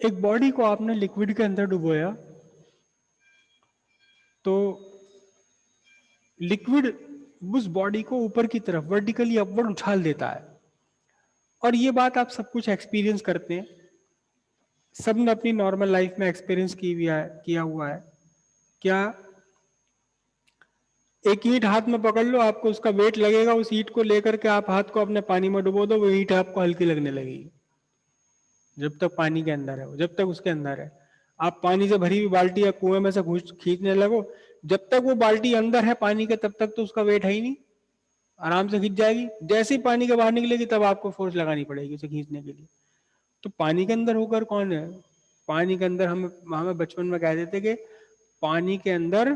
एक बॉडी को आपने लिक्विड के अंदर डुबोया तो लिक्विड उस बॉडी को ऊपर की तरफ वर्टिकली अपवर्ड उछाल देता है। और ये बात आप सब कुछ एक्सपीरियंस करते हैं, सबने अपनी नॉर्मल लाइफ में एक्सपीरियंस किया हुआ है। क्या एक ईंट हाथ में पकड़ लो, आपको उसका वेट लगेगा, उस ईंट को लेकर के आप हाथ को अपने पानी में डुबो दो, वो ईंट आपको हल्की लगने लगेगी। जब तक पानी के अंदर है वो, जब तक उसके अंदर है। आप पानी से भरी हुई बाल्टी या कुएं में से खींचने लगो, जब तक वो बाल्टी अंदर है पानी के तब तक तो उसका वेट है ही नहीं, आराम से खींच जाएगी। जैसे ही पानी के बाहर निकलेगी तब आपको फोर्स लगानी पड़ेगी उसे खींचने के लिए। तो पानी के अंदर होकर कौन है? पानी के अंदर हम हमें बचपन में कह देते कि पानी के अंदर,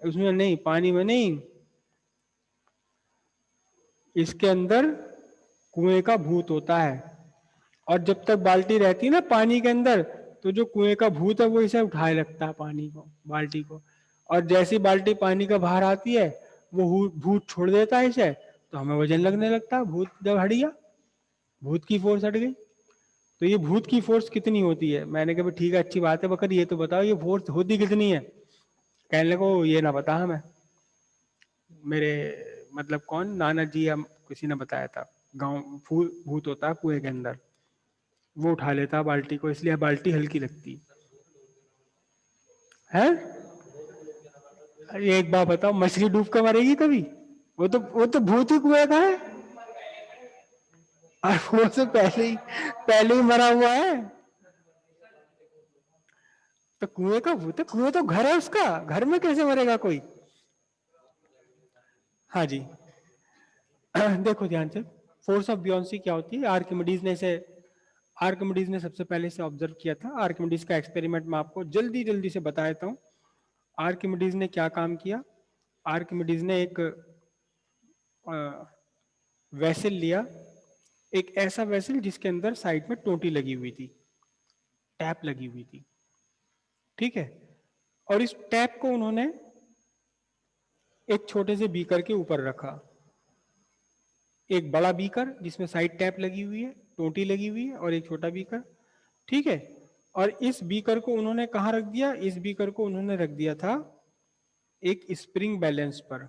उसमें नहीं, पानी में नहीं, इसके अंदर कुएं का भूत होता है। और जब तक बाल्टी रहती है ना पानी के अंदर, तो जो कुएं का भूत है वो इसे उठाए रखता है, पानी को, बाल्टी को। और जैसी बाल्टी पानी का बाहर आती है वो भूत छोड़ देता है इसे, तो हमें वजन लगने लगता है। भूत जब हट गया, भूत की फोर्स हट गई। तो ये भूत की फोर्स कितनी होती है? मैंने कहा ठीक है, अच्छी बात है बकर, ये तो बताओ ये फोर्स होती कितनी है? कहने लगे ये ना बता हमें, मेरे मतलब कौन, नाना जी या किसी ने बताया था, गांव भूत होता है कुएं के अंदर, वो उठा लेता है बाल्टी को, इसलिए बाल्टी हल्की लगती है। अरे एक बात बताओ, मछली डूब के मरेगी कभी? वो तो भूत ही कुएं का है, और वो तो पहले ही मरा हुआ है। तो कुएं का भूत है, कुएं तो घर है उसका, घर में कैसे मरेगा कोई? हाँ जी। देखो ध्यान से, फोर्स ऑफ बियॉन्सी क्या होती है? आर्किमिडीज ने सबसे पहले इसे ऑब्जर्व किया था। आर्किमिडीज का एक्सपेरिमेंट मैं आपको जल्दी जल्दी से बता देता हूँ। आर्किमिडीज ने क्या काम किया? आर्किमिडीज ने एक वेसल लिया, एक ऐसा वेसल जिसके अंदर साइड में टोटी लगी हुई थी, टैप लगी हुई थी, ठीक है। और इस टैप को उन्होंने एक छोटे से बीकर के ऊपर रखा। एक बड़ा बीकर जिसमें साइड टैप लगी हुई है, टोटी लगी हुई है, और एक छोटा बीकर, ठीक है। और इस बीकर को उन्होंने कहाँ रख दिया? इस बीकर को उन्होंने रख दिया था एक स्प्रिंग बैलेंस पर।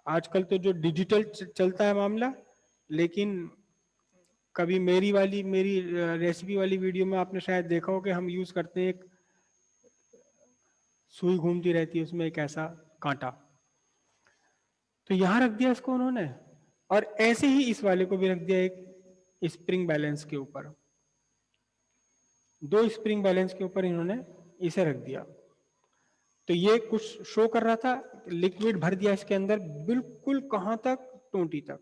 आजकल तो जो डिजिटल चलता है मामला, लेकिन कभी मेरी रेसिपी वाली वीडियो में आपने शायद देखा हो कि हम यूज करते हैं, एक सुई घूमती रहती है उसमें एक ऐसा कांटा, तो यहां रख दिया इसको उन्होंने। और ऐसे ही इस वाले को भी रख दिया एक स्प्रिंग बैलेंस के ऊपर, दो स्प्रिंग बैलेंस के ऊपर इन्होंने इसे रख दिया। तो ये कुछ शो कर रहा था, लिक्विड भर दिया इसके अंदर, बिल्कुल कहां तक? टोंटी तक,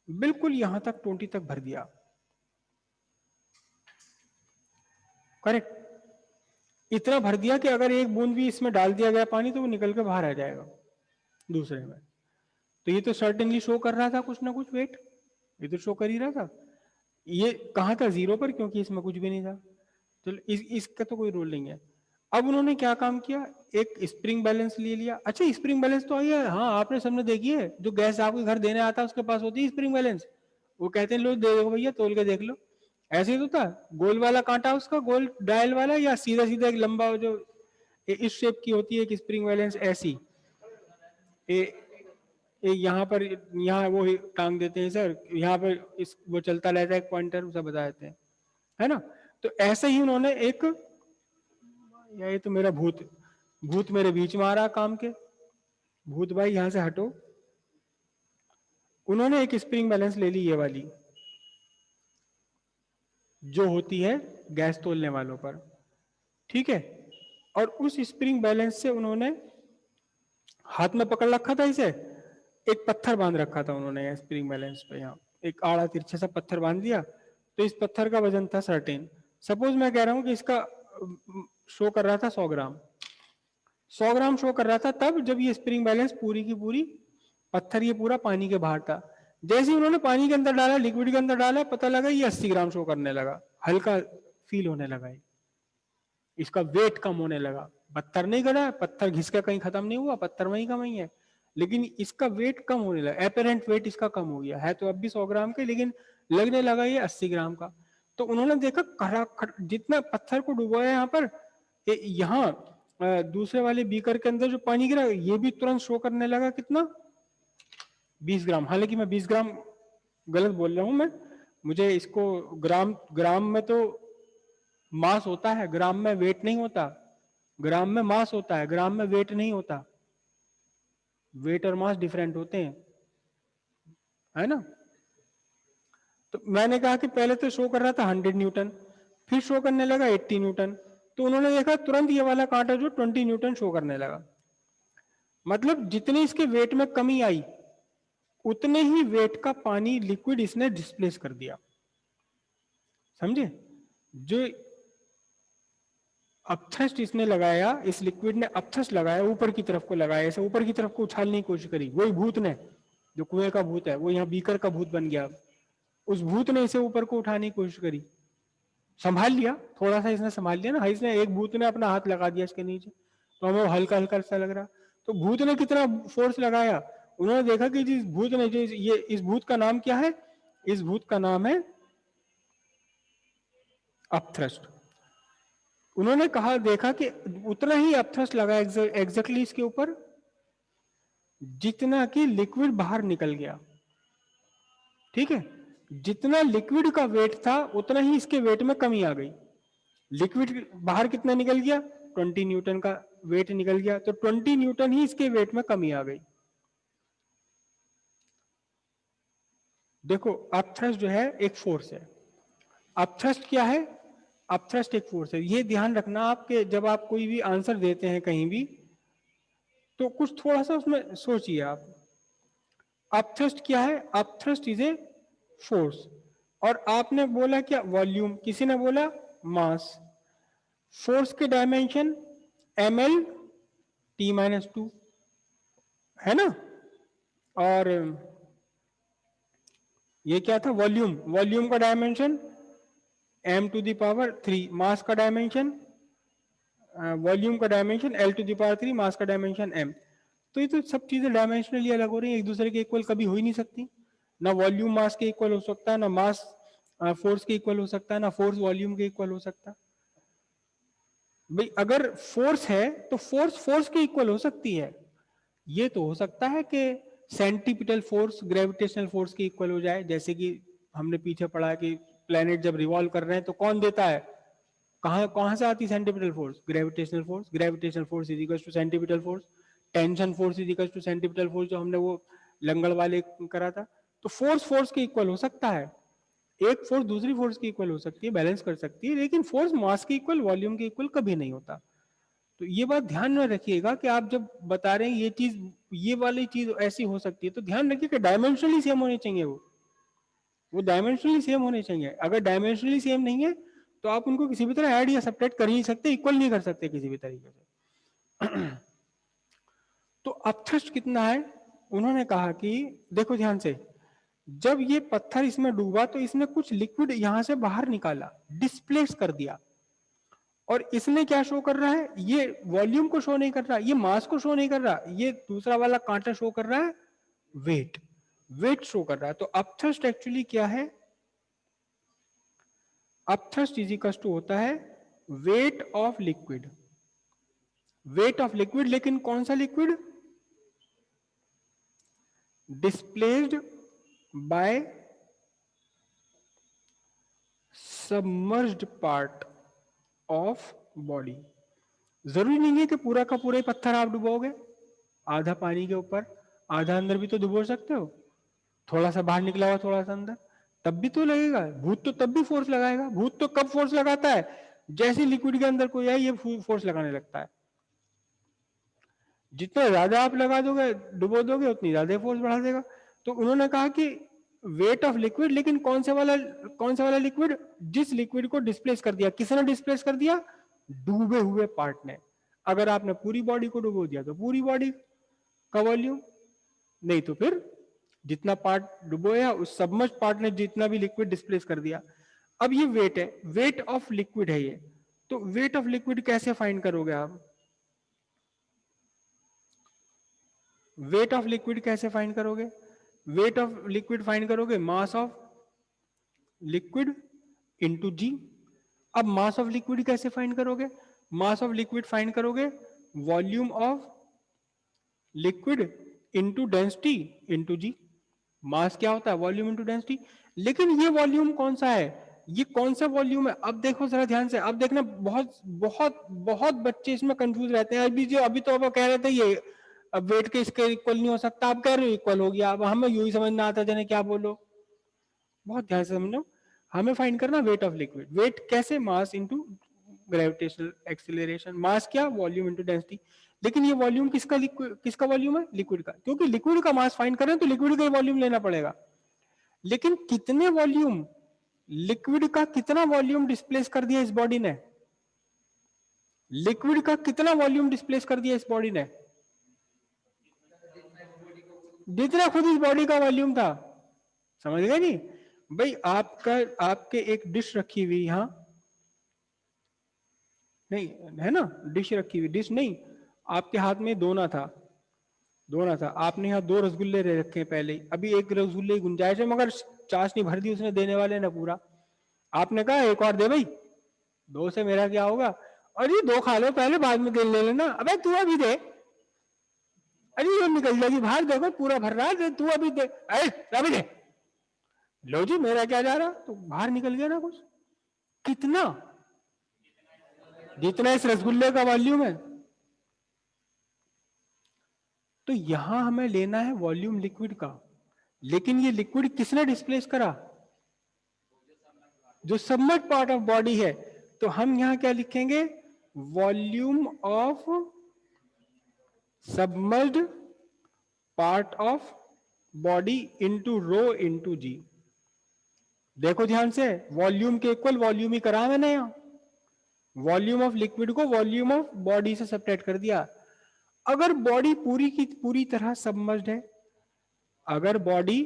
बिल्कुल यहां तक टोंटी तक भर दिया, करेक्ट। इतना भर दिया कि अगर एक बूंद भी इसमें डाल दिया गया पानी तो वो निकल के बाहर आ जाएगा दूसरे में। तो ये तो सर्टेनली शो कर रहा था कुछ ना कुछ वेट, ये तो शो कर ही रहा था। ये कहाँ था? जीरो पर, क्योंकि इसमें कुछ भी नहीं था। चलो इसका तो कोई रोल नहीं है। अब उन्होंने क्या काम किया? एक स्प्रिंग बैलेंस ले लिया। अच्छा, स्प्रिंग बैलेंस तो आई है, हाँ आपने सबने देखी है, जो गैस आपके घर देने आता है उसके पास होती है स्प्रिंग बैलेंस। वो कहते हैं लो दे दो भैया, तोल के देख लो। ऐसे ही तो था, गोल वाला कांटा उसका, गोल डायल वाला, या सीधा सीधा एक लंबा जो इस शेप की होती है एक स्प्रिंग बैलेंस ऐसी। यहाँ पर, यहाँ वो टांग देते हैं सर, यहाँ पर इस वो चलता रहता है एक पॉइंटर, उसे बता देते हैं, है ना। तो ऐसे ही उन्होंने एक, ये तो मेरा भूत भूत मेरे बीच में आ रहा काम के, भूत भाई यहां से हटो। उन्होंने एक स्प्रिंग बैलेंस ले ली, ये वाली जो होती है गैस तोलने वालों पर, ठीक है। और उस स्प्रिंग बैलेंस से उन्होंने हाथ में पकड़ रखा था इसे, एक पत्थर बांध रखा था उन्होंने स्प्रिंग बैलेंस पे, यहाँ एक आड़ा तिरछा सा पत्थर बांध दिया। तो इस पत्थर का वजन था सर्टेन, सपोज मैं कह रहा हूं कि इसका शो कर रहा था 100 ग्राम, 100 ग्राम शो कर रहा था तब जब ये स्प्रिंग बैलेंस पूरी की पूरी, पत्थर ये पूरा पानी के बाहर था। जैसे ही उन्होंने पानी के अंदर डाला, लिक्विड के अंदर डाला, पता लगा ये 80 ग्राम शो करने लगा, हल्का फील होने लगा, इसका वेट कम होने लगा। पत्थर नहीं गड़ा, पत्थर घिस का कहीं खत्म नहीं हुआ, पत्थर वहीं का वहीं है, लेकिन इसका वेट कम होने लगा, एपरेंट वेट इसका कम हो गया है, तो अब भी 100 ग्राम के, लेकिन लगने लगा ये 80 ग्राम का। तो उन्होंने देखा जितना पत्थर को डुबोया यहाँ पर, यहाँ दूसरे वाले बीकर के अंदर जो पानी गिरा ये भी तुरंत शो करने लगा कितना, 20 ग्राम। हालांकि मैं 20 ग्राम गलत बोल रहा हूं मैं, मुझे इसको ग्राम, ग्राम में तो मास होता है, ग्राम में वेट नहीं होता, ग्राम में मास होता है, ग्राम में वेट नहीं होता, वेट और मास डिफरेंट होते हैं, है ना। तो मैंने कहा कि पहले तो शो कर रहा था 100 न्यूटन, फिर शो करने लगा 80 न्यूटन, तो उन्होंने देखा तुरंत ये वाला कांटा जो 20 न्यूटन शो करने लगा। मतलब जितनी इसके वेट में कमी आई उतने ही वेट का पानी लिक्विड इसने डिस्प्लेस कर दिया, समझे। जो अपथ्रस्ट इसने लगाया, इस लिक्विड ने अपथ्रस्ट लगाया, ऊपर की तरफ को लगाया, ऐसे ऊपर की तरफ को उछालने की कोशिश करी, वही भूत ने, जो कुएं का भूत है वो यहाँ बीकर का भूत बन गया, उस भूत ने इसे ऊपर को उठाने की कोशिश करी, संभाल लिया, थोड़ा सा इसने संभाल लिया ना, इसने एक भूत ने अपना हाथ लगा दिया इसके नीचे, तो हमें हल्का हल्का सा लग रहा। तो भूत ने कितना फोर्स लगाया, उन्होंने देखा कि जिस भूत ने, जो ये, इस भूत का नाम क्या है, इस भूत का नाम है अपथ्रस्ट। उन्होंने कहा, देखा कि उतना ही अपथ्रस्ट लगा एग्जैक्टली इसके ऊपर जितना कि लिक्विड बाहर निकल गया, ठीक है। जितना लिक्विड का वेट था उतना ही इसके वेट में कमी आ गई। लिक्विड बाहर कितना निकल गया, 20 न्यूटन का वेट निकल गया, तो 20 न्यूटन ही इसके वेट में कमी आ गई। देखो अपथ्रस्ट जो है एक फोर्स है, अपथ्रस्ट क्या है, अपथ्रस्ट एक फोर्स है। ये ध्यान रखना आपके, जब आप कोई भी आंसर देते हैं कहीं भी, तो कुछ थोड़ा सा उसमें सोचिए आप। अपथ्रस्ट क्या है, अपथ्रस्ट इज ए फोर्स, और आपने बोला क्या, वॉल्यूम, किसी ने बोला मास, फोर्स के डायमेंशन ml t-2 है ना, और ये क्या था, वॉल्यूम, वॉल्यूम का डायमेंशन m⁻3, मास का डायमेंशन, वॉल्यूम का डायमेंशन L⁻3, मास का डायमेंशन m। तो ये तो सब चीजें डायमेंशनली अलग हो रही हैं, एक दूसरे के इक्वल कभी हो ही नहीं सकती, ना वॉल्यूम मास के इक्वल हो सकता है, ना मास फोर्स के इक्वल हो सकता है, ना फोर्स वॉल्यूम के इक्वल हो सकता। भाई अगर फोर्स है तो फोर्स फोर्स के इक्वल हो सकती है, ये तो हो सकता है कि सेंटीपिटल फोर्स ग्रेविटेशनल फोर्स के इक्वल हो जाए, जैसे कि हमने पीछे पढ़ा कि प्लेनेट जब रिवॉल्व कर रहे हैं तो कौन देता है, कहां कहां से आती centripetal force, gravitational force, gravitational force is equal to centripetal force, tension force is equal to centripetal force, जो हमने वो लंगड़ वाले करा था। तो फोर्स फोर्स के इक्वल हो सकता है, एक फोर्स दूसरी फोर्स की इक्वल हो सकती है, बैलेंस कर सकती है, लेकिन फोर्स मास के इक्वल, वॉल्यूम के इक्वल कभी नहीं होता। तो ये बात ध्यान में रखिएगा कि आप जब बता रहे हैं ये चीज, ये वाली चीज ऐसी हो सकती है, तो ध्यान रखिए कि डायमेंशनली सेम होने चाहिए, वो डायमेंशनली सेम होने चाहिए। अगर डायमेंशनली सेम नहीं है तो आप उनको किसी भी तरह ऐड या सब्ट्रैक्ट कर ही नहीं सकते, इक्वल नहीं कर सकते किसी भी तरीके से। तो अपथ्रस्ट कितना है, उन्होंने कहा कि देखो ध्यान से, जब ये पत्थर इसमें डूबा तो इसने कुछ लिक्विड यहां से बाहर निकाला, डिस्प्लेस कर दिया, और इसने क्या शो कर रहा है, ये वॉल्यूम को शो नहीं कर रहा, ये मास को शो नहीं कर रहा, ये दूसरा वाला कांटा शो कर रहा है वेट, वेट शो कर रहा है। तो अपथ्रस्ट एक्चुअली क्या है, अपथ्रस्ट इज इक्वल टू होता है wait of liquid, wait of liquid, लेकिन कौन सा liquid, displaced by submerged part of body. जरूरी नहीं है कि पूरा का पूरा ही पत्थर आप डुबोगे, आधा पानी के ऊपर आधा अंदर भी तो डुबो सकते हो, थोड़ा सा बाहर निकला हुआ थोड़ा सा अंदर, तब भी तो लगेगा भूत, तो तब भी फोर्स लगाएगा। भूत तो कब फोर्स लगाता है, जैसे लिक्विड के अंदर कोई आए ये फोर्स लगाने लगता है, जितना ज्यादा आप लगा दोगे डुबो दोगे उतनी ज्यादा फोर्स बढ़ा देगा। तो उन्होंने कहा कि वेट ऑफ लिक्विड, लेकिन कौन सा वाला लिक्विड, जिस लिक्विड को डिस्प्लेस कर दिया, किसने डिस्प्लेस कर दिया, डूबे हुए पार्ट ने। अगर आपने पूरी बॉडी को डुबो दिया तो पूरी बॉडी का वॉल्यूम, नहीं तो फिर जितना पार्ट डुबोया उस सबमर्ज पार्ट ने जितना भी लिक्विड डिस्प्लेस कर दिया। अब ये वेट है, वेट ऑफ लिक्विड है ये, तो वेट ऑफ लिक्विड कैसे फाइंड करोगे आप, वेट ऑफ लिक्विड कैसे फाइंड करोगे, वेट ऑफ लिक्विड फाइंड करोगे mass of liquid into G. अब मास ऑफ लिक्विड कैसे फाइंड करोगे? मास ऑफ लिक्विड फाइंड करोगे volume of liquid into density into G. Mass क्या होता है? Volume into density. लेकिन ये वॉल्यूम कौन सा है? ये कौन सा वॉल्यूम है? अब देखो जरा ध्यान से, अब देखना, बहुत बहुत बहुत बच्चे इसमें कंफ्यूज रहते हैं। अभी तो अब कह रहे थे ये अब वेट के इसके इक्वल नहीं हो सकता, आप कह रहे हो इक्वल हो गया। अब हमें यू ही समझना आता जाने क्या बोलो। बहुत ध्यान से समझो, हमें फाइंड करना वेट ऑफ लिक्विड। वेट कैसे? Mass into gravitational acceleration. Mass क्या? Volume into density. लेकिन ये वॉल्यूम किसका वॉल्यूम है? लिक्विड का। क्योंकि लिक्विड का मास फाइंड करें तो लिक्विड का ही वॉल्यूम लेना पड़ेगा। लेकिन कितने वॉल्यूम, लिक्विड का कितना वॉल्यूम डिस्प्लेस कर दिया इस बॉडी ने? लिक्विड का कितना वॉल्यूम डिस्प्लेस कर दिया इस बॉडी ने? जितना खुद इस बॉडी का वॉल्यूम था। समझ गए नहीं भाई? आपके एक डिश रखी हुई यहां, नहीं है ना, डिश रखी हुई, डिश नहीं, आपके हाथ में दोना था, दोना था, आपने यहाँ 2 रसगुल्ले रखे पहले ही। अभी एक रसगुल्ले की गुंजाइश है, मगर चाशनी भर दी उसने देने वाले ने पूरा। आपने कहा एक और दे भाई, 2 से मेरा क्या होगा? अरे 2 खा लो पहले, बाद में तेल ले लेना। अबे तू अभी दे, अरे ये निकल जाएगी बाहर, देखो पूरा भर रहा है, तू अभी दे, अरे अभी दे। लो जी, मेरा क्या जा रहा, तो बाहर निकल गया ना कुछ। कितना? जितना इस रसगुल्ले का वॉल्यूम है। तो यहां हमें लेना है वॉल्यूम लिक्विड का। लेकिन ये लिक्विड किसने डिस्प्लेस करा? जो सबमर्ज्ड पार्ट ऑफ बॉडी है। तो हम यहां क्या लिखेंगे? Volume of submerged part of body into rho into G. देखो ध्यान से, वॉल्यूम के इक्वल वॉल्यूम ही करा मैंने यहां। वॉल्यूम ऑफ लिक्विड को वॉल्यूम ऑफ बॉडी से सेपरेट कर दिया। अगर बॉडी पूरी की पूरी तरह सबमर्ज्ड है, अगर बॉडी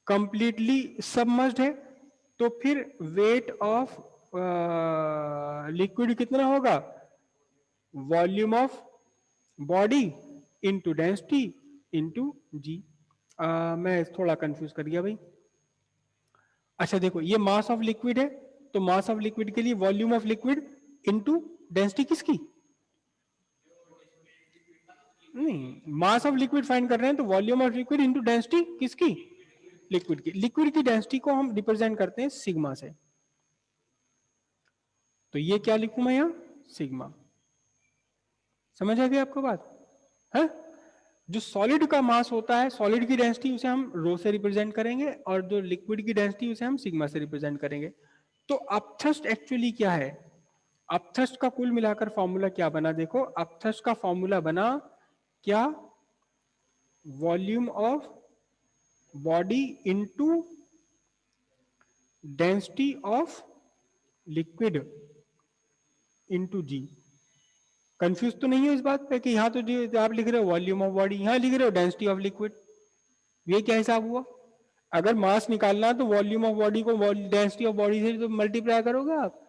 कंप्लीटली सबमर्ज्ड है, तो फिर वेट ऑफ लिक्विड कितना होगा? Volume of body into density into G. मैं थोड़ा कंफ्यूज कर गया भाई। अच्छा देखो, ये मास ऑफ लिक्विड है, तो मास ऑफ लिक्विड के लिए volume of liquid into density किसकी? नहीं, मास ऑफ लिक्विड फाइंड कर रहे हैं तो volume of liquid into density किसकी? लिक्विड की। लिक्विड की डेंसिटी को हम रिप्रेजेंट करते हैं सिग्मा से। तो ये क्या लिखूं मैं यहां? सिग्मा। समझ आ गई आपको बात है? जो सॉलिड का मास होता है, सॉलिड की डेंसिटी, उसे हम रो से रिप्रेजेंट करेंगे, और जो लिक्विड की डेंसिटी उसे हम सिग्मा से रिप्रेजेंट करेंगे। तो अपथ्रस्ट एक्चुअली क्या है? अपथ्रस्ट का कुल मिलाकर फॉर्मूला क्या बना? देखो, अपथ्रस्ट का फॉर्मूला बना क्या? Volume of body into density of liquid into G. Confuse तो नहीं है इस बात पे कि यहां तो जो आप लिख रहे हो वॉल्यूम ऑफ बॉडी, यहां लिख रहे हो डेंसिटी ऑफ लिक्विड। ये क्या हिसाब हुआ? अगर मास निकालना है तो वॉल्यूम ऑफ बॉडी को डेंसिटी ऑफ बॉडी से तो मल्टीप्लाई करोगे आप।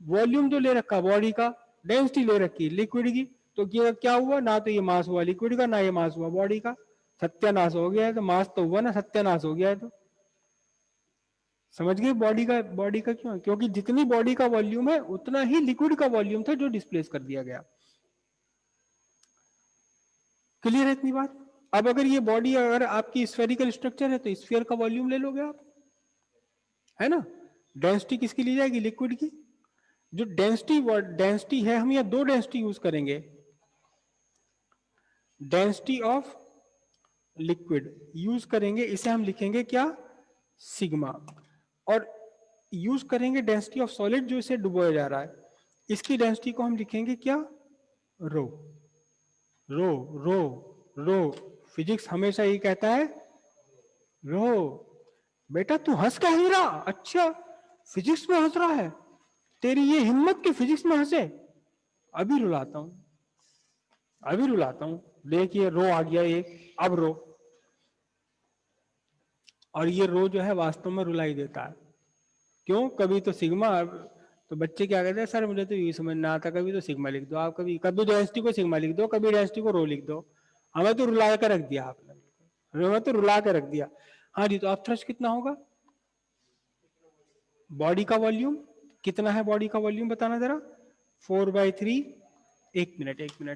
वॉल्यूम जो ले रखा बॉडी का, डेंसिटी ले रखी लिक्विड की, तो क्या हुआ? ना तो ये मास हुआ लिक्विड का, ना ये मास हुआ बॉडी का। सत्यानाश हो गया है। तो मास तो हुआ ना, सत्यानाश हो गया है। तो समझ गए बॉडी का क्यों? क्योंकि जितनी बॉडी का वॉल्यूम है उतना ही लिक्विड का वॉल्यूम था जो डिस्प्लेस कर दिया गया। क्लियर है इतनी बात? अब अगर ये बॉडी अगर आपकी स्फेरिकल स्ट्रक्चर है तो स्फीयर का वॉल्यूम ले लोगे आप, है ना? डेंसिटी किसकी ली जाएगी? लिक्विड की। जो डेंसिटी है, हम यहाँ 2 डेंसिटी यूज करेंगे। डेंसिटी ऑफ लिक्विड यूज करेंगे, इसे हम लिखेंगे क्या? सिग्मा। और यूज करेंगे डेंसिटी ऑफ सॉलिड, जो इसे डुबोया जा रहा है, इसकी डेंसिटी को हम लिखेंगे क्या? रो। रो रो रो। फिजिक्स हमेशा ये कहता है रो। बेटा तू हंस क्या ही रहा? अच्छा, फिजिक्स में हंस रहा है? तेरी ये हिम्मत कि फिजिक्स में हंसे? अभी रुलाता हूं, अभी रुलाता हूं। देखिए रो आ गया एक, अब रो। और ये रो जो है वास्तव में रुलाई देता है। क्यों? कभी तो सिग्मा, तो बच्चे क्या कहते हैं, सर मुझे तो ये समझ ना आता, कभी तो सिग्मा लिख दो आप, कभी कभी डेंसिटी को सिग्मा लिख दो, कभी डेंसिटी को रो लिख दो। हमें तो रुला कर रख दिया आपने, हमें तो रुला कर रख दिया। हाँ जी, तो अब थ्रस्ट कितना होगा? बॉडी का वॉल्यूम कितना है, बॉडी का वॉल्यूम बताना जरा, 4/3, 1 मिनट 1 मिनट,